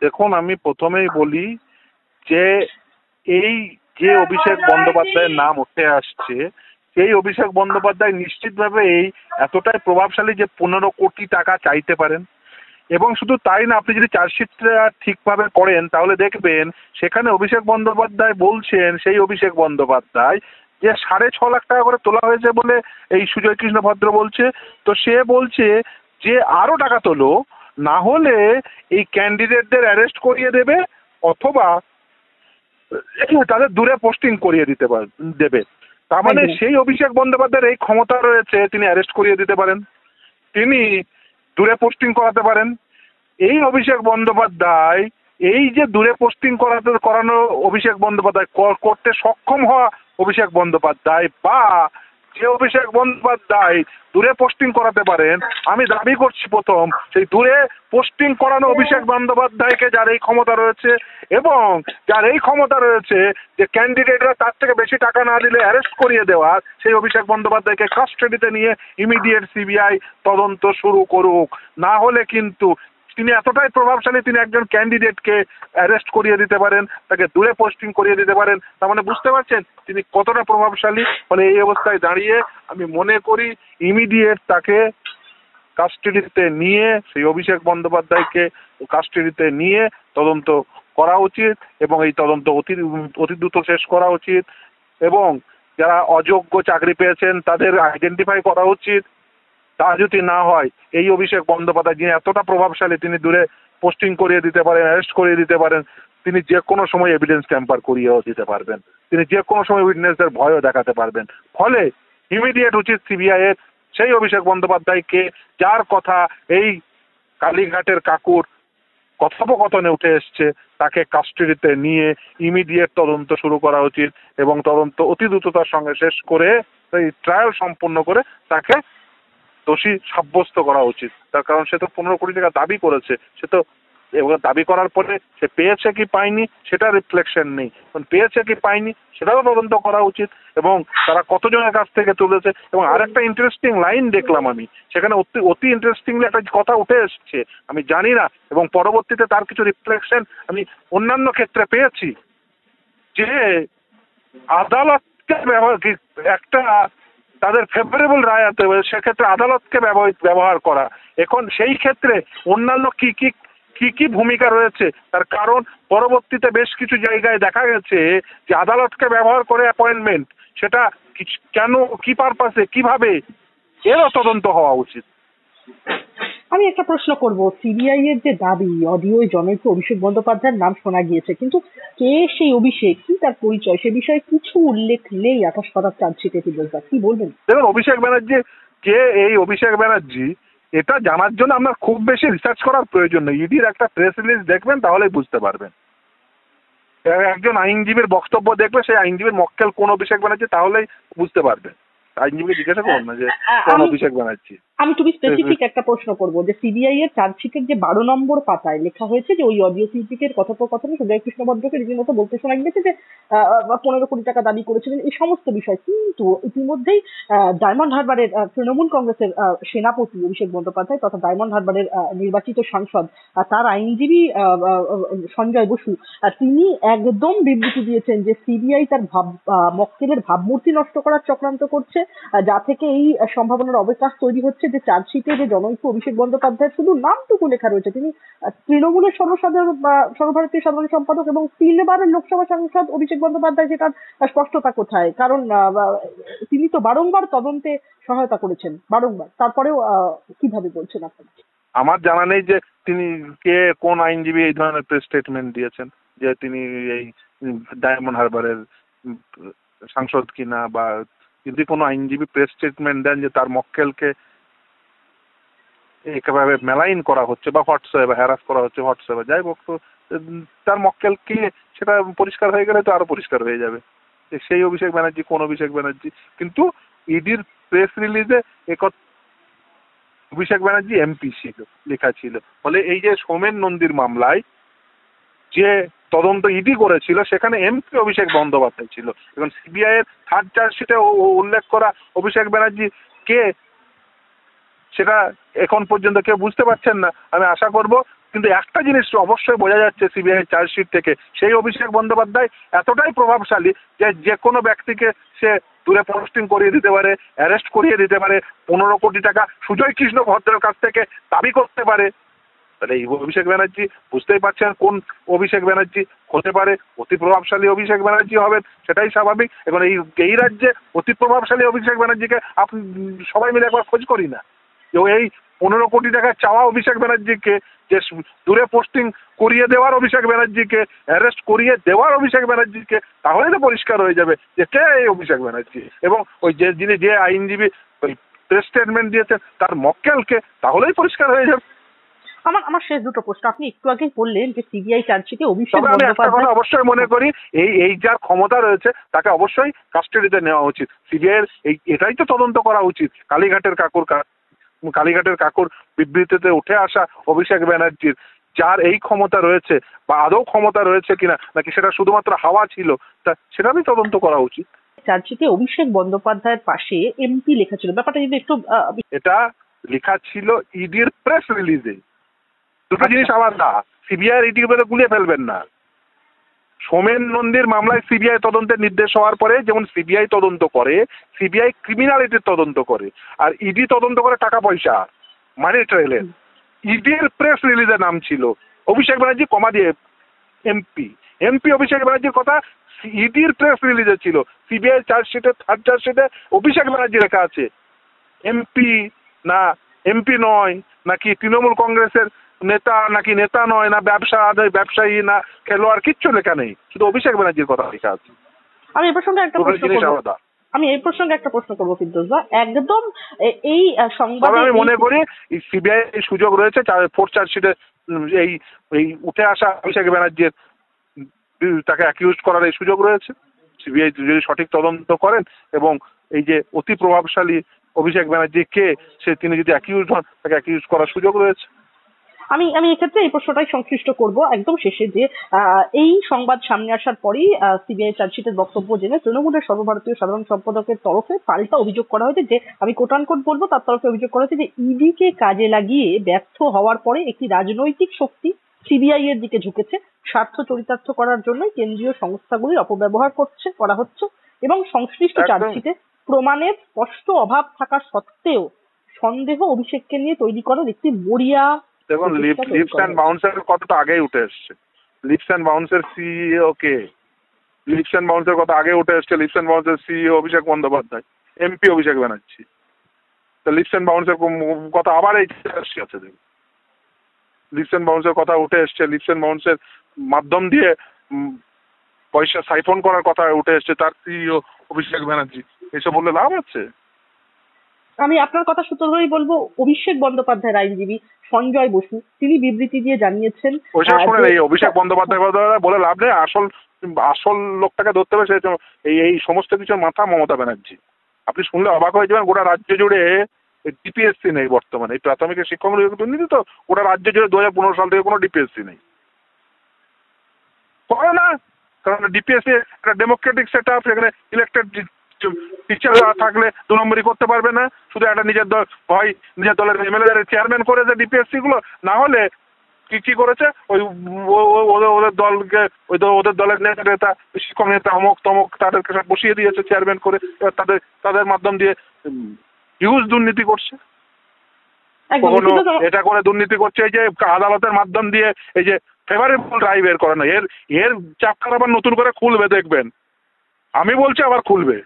দেখুন, আমি প্রথমেই বলি যে এই যে অভিষেক বন্দ্যোপাধ্যায়ের নাম উঠে আসছে, সেই অভিষেক বন্দ্যোপাধ্যায় নিশ্চিতভাবে এই এতটাই প্রভাবশালী যে 15 কোটি টাকা চাইতে পারেন। এবং শুধু তাই না, আপনি যদি চার্জশিটটা ঠিকভাবে করেন তাহলে দেখবেন সেখানে অভিষেক বন্দ্যোপাধ্যায় বলছেন, সেই অভিষেক বন্দ্যোপাধ্যায়, যে 6.5 লাখ টাকা করে তোলা হয়েছে বলে এই সুজয় কৃষ্ণ ভদ্র বলছে। তো সে বলছে যে আরো টাকা তোলো, না হলে এই ক্যান্ডিডেটদের অ্যারেস্ট করিয়ে দেবে অথবা তাদের দূরে পোস্টিং করিয়ে দেবে। তার মানে সেই অভিষেক বন্দ্যোপাধ্যায়ের এই ক্ষমতা রয়েছে, তিনি অ্যারেস্ট করিয়ে দিতে পারেন, তিনি দূরে পোস্টিং করাতে পারেন। এই অভিষেক বন্দ্যোপাধ্যায়, এই যে দূরে পোস্টিং করানো অভিষেক বন্দ্যোপাধ্যায়, করতে সক্ষম হওয়া অভিষেক বন্দ্যোপাধ্যায়, বা যে অভিষেক বন্দ্যোপাধ্যায় দূরে পোস্টিং করাতে পারেন, আমি দাবি করছি প্রথম সেই দূরে পোস্টিং করানো অভিষেক বন্দ্যোপাধ্যায়কে, যার এই ক্ষমতা রয়েছে এবং যার এই ক্ষমতা রয়েছে যে ক্যান্ডিডেটরা তার থেকে বেশি টাকা না দিলে অ্যারেস্ট করিয়ে দেওয়ার, সেই অভিষেক বন্দ্যোপাধ্যায়কে কাস্টাডিতে নিয়ে ইমিডিয়েট সিবিআই তদন্ত শুরু করুক। না হলে কিন্তু তিনি এতটাই প্রভাবশালী, তিনি একজন ক্যান্ডিডেটকে অ্যারেস্ট করিয়ে দিতে পারেন, তাকে দূরে পোস্টিং করিয়ে দিতে পারেন। তার মানে বুঝতে পারছেন তিনি কতটা প্রভাবশালী। ফলে এই অবস্থায় দাঁড়িয়ে আমি মনে করি ইমিডিয়েট তাকে কাস্টাডিতে নিয়ে, সেই অভিষেক বন্দ্যোপাধ্যায়কে কাস্টাডিতে নিয়ে তদন্ত করা উচিত এবং এই তদন্ত অতি দ্রুত শেষ করা উচিত এবং যারা অযোগ্য চাকরি পেয়েছেন তাদের আইডেন্টিফাই করা উচিত। তা যদি না হয়, এই অভিষেক বন্দ্যোপাধ্যায় যিনি এতটা প্রভাবশালী, তিনি দূরে পোস্টিং করিয়ে দিতে পারেন, অ্যারেস্ট করিয়ে দিতে পারেন, তিনি যে কোনো সময় এভিডেন্স ট্যাম্পার করিয়েও দিতে পারবেন, তিনি যে কোনো সময় উইটনেসদের ভয়ও দেখাতে পারবেন। ফলে ইমিডিয়েট উচিত সিবিআই এর সেই অভিষেক বন্দ্যোপাধ্যায়কে, যার কথা এই কালীঘাটের কাকুর কথোপকথনে উঠে এসছে, তাকে কাস্টাডিতে নিয়ে ইমিডিয়েট তদন্ত শুরু করা উচিত এবং তদন্ত অতি দ্রুততার সঙ্গে শেষ করে এই ট্রায়াল সম্পূর্ণ করে তাকে দোষী সাব্যস্ত করা উচিত। তার কারণ সে তো 15 কোটি টাকা দাবি করেছে, সে তো দাবি করার পরে সে পেয়েছে কি পায়নি সেটা রিফ্লেকশন নেই, পেয়েছে কি পায়নি সেটাও তদন্ত করা উচিত এবং তারা কতজনের কাছ থেকে তুলেছে। এবং আরেকটা ইন্টারেস্টিং লাইন দেখলাম আমি সেখানে, অতি ইন্টারেস্টিংলি একটা কথা উঠে এসছে, আমি জানি না এবং পরবর্তীতে তার কিছু রিফ্লেকশন আমি অন্যান্য ক্ষেত্রে পেয়েছি, যে আদালতকে একটা তাদের ফেভারেবল রায় আনতে হবে, সেক্ষেত্রে আদালতকে ব্যবহার করা। এখন সেই ক্ষেত্রে অন্যান্য কি কি কি কি ভূমিকা রয়েছে, তার কারণ পরবর্তীতে বেশ কিছু জায়গায় দেখা গেছে যে আদালতকে ব্যবহার করে অ্যাপয়েন্টমেন্ট, সেটা কেন, কি পারপাসে, কিভাবে, এরও তদন্ত হওয়া উচিত। আমি একটা প্রশ্ন করব, সিবিআই এর যে দাবি অডিও জনৈক অভিষেক বন্দ্যোপাধ্যায়ের নাম শোনা গিয়েছে, কিন্তু কে সেই অভিষেক, কি তার পরিচয়, সে বিষয়ে কিছু উল্লেখ নেই 28 পাতার চার্জশিটে। কি বলবেন? দেখুন, অভিষেক ব্যানার্জি কে, এই অভিষেক ব্যানার্জি, এটা জানার জন্য আপনার খুব বেশি রিসার্চ করার প্রয়োজন নেই। ইডির একটা প্রেস রিলিজ দেখবেন তাহলেই বুঝতে পারবেন। একজন আইনজীবীর বক্তব্য দেখবে, সেই আইনজীবীর মক্কেল কোন অভিষেক ব্যানার্জি, তাহলেই বুঝতে পারবে। আইনজীবীকে জিজ্ঞাসা করুন না যে কোন অভিষেক ব্যানার্জি। আমি খুবই স্পেসিফিক একটা প্রশ্ন করবো, যে সিবিআই এর চার্জশিটের যে 12 নম্বর পাতায় লেখা হয়েছে যে ওই অডিও ক্লিপের কথোপকথনে সুজয় কৃষ্ণ ভদ্রকে রীতিমতো বলতে শোনা গেছে যে 15 কোটি টাকা দাবি করেছিলেন, এই সমস্ত বিষয়। কিন্তু ইতিমধ্যেই ডায়মন্ড হারবারের তৃণমূল কংগ্রেসের সেনাপতি অভিষেক বন্দ্যোপাধ্যায় তথা ডায়মন্ড হারবারের নির্বাচিত সাংসদ, তার আইনজীবী সঞ্জয় বসু, তিনি একদম বিবৃতি দিয়েছেন যে সিবিআই তার মক্কেলের ভাবমূর্তি নষ্ট করার চক্রান্ত করছে, যা থেকে এই সম্ভাবনার অবকাশ তৈরি হচ্ছে যে চার্জশিটে যে জনৈক অভিষেক বন্দ্যোপাধ্যায়ের শুধু নামটুকু লেখা রয়েছে, তিনি তৃণমূলের সর্বভারতীয় সাধারণ সম্পাদক এবং 3 বারের লোকসভা সাংসদ অভিষেক বন্দ্যোপাধ্যায়, যেটার স্পষ্টতা কোথায়? কারণ তিনি তো বারংবার তদন্তে সহায়তা করেছেন, বারংবার, তারপরেও কিভাবে বলছেন আপনারা? আমার জানা নেই যে তিনি কে, কোন আইনজীবী এই ধরনের প্রেস স্টেটমেন্ট দিয়েছেন যে তিনি এই ডায়মন্ড হারবারের সাংসদ কিনা, বা যদি কোনো আইনজীবী প্রেস স্টেটমেন্ট দেন যে তার মক্কেলকে একেবারে মেলাইন করা হচ্ছে বা হোয়াটসঅ্যাপে হ্যারাস করা হচ্ছে, হোয়াটসঅ্যাপে, যাই হোক, তো তার মক্কেল কে সেটা পরিষ্কার হয়ে গেলে তো আরো পরিষ্কার হয়ে যাবে সেই অভিষেক ব্যানার্জি কোন অভিষেক ব্যানার্জি। কিন্তু ইডির প্রেস রিলিজে অভিষেক ব্যানার্জি এমপি ছিল লেখা ছিল। ফলে এই যে সোমেন নন্দীর মামলায় যে তদন্ত ইডি করেছিল সেখানে এমপি অভিষেক বন্দ্যোপাধ্যায় ছিল, এবং সিবিআই এর থার্ড চার্জশিটে উল্লেখ করা অভিষেক ব্যানার্জি কে, সেটা এখন পর্যন্ত কেউ বুঝতে পারছেন না। আমি আশা করব কিন্তু একটা জিনিস অবশ্যই বোঝা যাচ্ছে সিবিআই চার্জশিট থেকে, সেই অভিষেক বন্দ্যোপাধ্যায় এতটাই প্রভাবশালী যে যে কোনো ব্যক্তিকে সে দূরে পোস্টিং করিয়ে দিতে পারে, অ্যারেস্ট করিয়ে দিতে পারে, 15 কোটি টাকা সুজয় কৃষ্ণ ভদ্রের কাছ থেকে দাবি করতে পারে। তাহলে এই অভিষেক ব্যানার্জি বুঝতেই পারছেন কোন অভিষেক ব্যানার্জি হতে পারে। অতি প্রভাবশালী অভিষেক ব্যানার্জি হবেন, সেটাই স্বাভাবিক। এখন এই রাজ্যে অতি প্রভাবশালী অভিষেক ব্যানার্জিকে আপনি সবাই মিলে একবার খোঁজ করি না। এই 15 কোটি টাকা চাওয়া অভিষেক ব্যানার্জিকে, যে দূরে পোস্টিং করিয়ে দেওয়ার অভিষেক ব্যানার্জিকে, অ্যারেস্ট করিয়ে দেওয়ার অভিষেক ব্যানার্জিকে, তাহলেই তো পরিষ্কার হয়ে যাবে যে কে এই অভিষেক ব্যানার্জি। এবং ওই যে আইনজীবী ওই প্রেস স্টেটমেন্ট দিয়েছেন তার মক্কেলকে, তাহলেই পরিষ্কার হয়ে যাবে। আমার শেষ দুটো প্রশ্ন। আপনি একটু আগেই বললেন যে সিবিআই চার্জশিটে অভিষেক তবে আমি একটা কথা বন্দ্যোপাধ্যায়, অবশ্যই মনে করি, এই যার ক্ষমতা রয়েছে তাকে অবশ্যই কাস্টাডিতে নেওয়া উচিত। সিবিআই এর এটাই তো তদন্ত করা উচিত। কালীঘাটের কাকুর বিবৃতিতে উঠে আসা অভিষেক ব্যানার্জির যার এই ক্ষমতা রয়েছে বা আদৌ ক্ষমতা রয়েছে কিনা, নাকি সেটা শুধুমাত্র হাওয়া ছিল, তা সেটারই তদন্ত করা উচিত। চার্জশিটে অভিষেক বন্দ্যোপাধ্যায়ের পাশে এমপি লেখা ছিল, ব্যাপারটা যদি একটু এটা লেখা ছিল ইডির প্রেস রিলিজে। দুটো জিনিস আলাদা। সিবিআই ইডি গুলিয়ে ফেলবেন না। সোমেন নন্দীর মামলায় সিবিআই তদন্তের নির্দেশ হওয়ার পরে যেমন সিবিআই তদন্ত করে, সিবিআই ক্রিমিনালিটির তদন্ত করে, আর ইডি তদন্ত করে টাকা পয়সা, মানি ট্রেলের। ইডির প্রেস রিলিজের নাম ছিল অভিষেক ব্যানার্জি কমা দিয়ে এমপি অভিষেক ব্যানার্জির কথা ইডির প্রেস রিলিজে ছিল। সিবিআই চার্জশিটে, থার্ড চার্জশিটে অভিষেক ব্যানার্জি লেখা আছে। এমপি না এমপি নয়, নাকি তৃণমূল কংগ্রেসের নেতা, নাকি নেতা নয়, না ব্যবসায়ী, না খেলোয়াড়, কিচ্ছু লেখা নেই, শুধু অভিষেক ব্যানার্জির কথা লেখা আছে। আমি এই প্রসঙ্গে একটা প্রশ্ন করবো ফিরদৌস, একদম এই সংবাদে আমি মনে করি সিবিআই সুযোগ রয়েছে ফোর্থ চার্জশিটে এই উঠে আসা অভিষেক ব্যানার্জির তাকে অ্যাকিউজ করার এই সুযোগ রয়েছে। সিবিআই যদি সঠিক তদন্ত করেন এবং এই যে অতি প্রভাবশালী অভিষেক ব্যানার্জি কে, তিনি যদি অ্যাকিউজ হন, তাকে অ্যাকিউজ করার সুযোগ রয়েছে। আমি এক্ষেত্রে এই প্রশ্নটাই সংশ্লিষ্ট করব একদম শেষে, যে এই সংবাদ সামনে আসার পরেই সিবিআই চার্জশিটের বক্তব্য জেনে তৃণমূলের সর্বভারতীয় সাধারণ সম্পাদকের তরফে পাল্টা অভিযোগ করা হয়েছে, যে আমি কোটানকোট বলবো, তার তরফে অভিযোগ করা হয়েছে যে ইডি কে কাজে লাগিয়ে ব্যর্থ হওয়ার পরে একটি রাজনৈতিক শক্তি সিবিআই এর দিকে ঝুঁকেছে, স্বার্থ চরিতার্থ করার জন্য কেন্দ্রীয় সংস্থাগুলির অপব্যবহার করা হচ্ছে, এবং সংশ্লিষ্ট চার্জশিটে প্রমাণের স্পষ্ট অভাব থাকা সত্ত্বেও সন্দেহ অভিষেককে নিয়ে তৈরি করার একটি মরিয়া। দেখুন, লিপস অ্যান্ড বাউন্সের কথাটা আগেই উঠে এসছে। লিপস অ্যান্ড বাউন্সের সিইও কে? লিপস অ্যান্ড বাউন্সের কথা আগে উঠে এসছে। লিপস অ্যান্ড বাউন্সের সিইও অভিষেক বন্দ্যোপাধ্যায়, এমপি অভিষেক ব্যানার্জি। তো লিপস অ্যান্ড বাউন্সের কথা আবার এই আছে। দেখুন, লিপস অ্যান্ড বাউন্সের কথা উঠে এসছে। লিপস অ্যান্ড বাউন্সের মাধ্যম দিয়ে পয়সা সাইফন করার কথা উঠে এসছে, তার সিইও অভিষেক ব্যানার্জি। এসব বললে লাভ আছে? আমি আপনার কথা সূত্র ধরেই বলবো, অভিষেক বন্দ্যোপাধ্যায়ের আইনজীবী সঞ্জয় বসু তিনি বিবৃতি দিয়ে জানিয়েছেন, এই অভিষেক বন্দ্যোপাধ্যায় বলে লাভ নেই। আসল লোকটাকে ধরতে হবে, সে এই সমস্ত কিছুর মাথা মমতা ব্যানার্জি। আপনি শুনলে অবাক হয়ে যাবেন, গোটা রাজ্য জুড়ে ডিপিএসসি নেই বর্তমানে। এই প্রাথমিক শিক্ষক নিয়োগ দুর্নীতি তো গোটা রাজ্য জুড়ে 2015 সাল থেকে কোনো ডিপিএসসি নেই। করে না, কারণ ডিপিএসসি একটা ডেমোক্রেটিক সেট আপ। এখানে ইলেক্টেড টিচার থাকলে 2 নম্বরই করতে পারবে না। শুধু একটা নিজের দলের এমএলএ চেয়ারম্যান করেছে ডিপিএসসি গুলো। না হলে কি করেছে, ওদের দলকে, ওদের দলের নেতা, শিক্ষক নেতা, অমুক তমুক, তাদেরকে সব বসিয়ে দিয়েছে চেয়ারম্যান করে। এবার তাদের মাধ্যম দিয়ে হিউজ দুর্নীতি করছে। কখনো এটা করে দুর্নীতি করছে এই যে আদালতের মাধ্যম দিয়ে, এই যে ফেভারেবল রায় বের করে না। এর চাপকার আবার নতুন করে খুলবে, দেখবেন। আমি বলছি আবার খুলবে।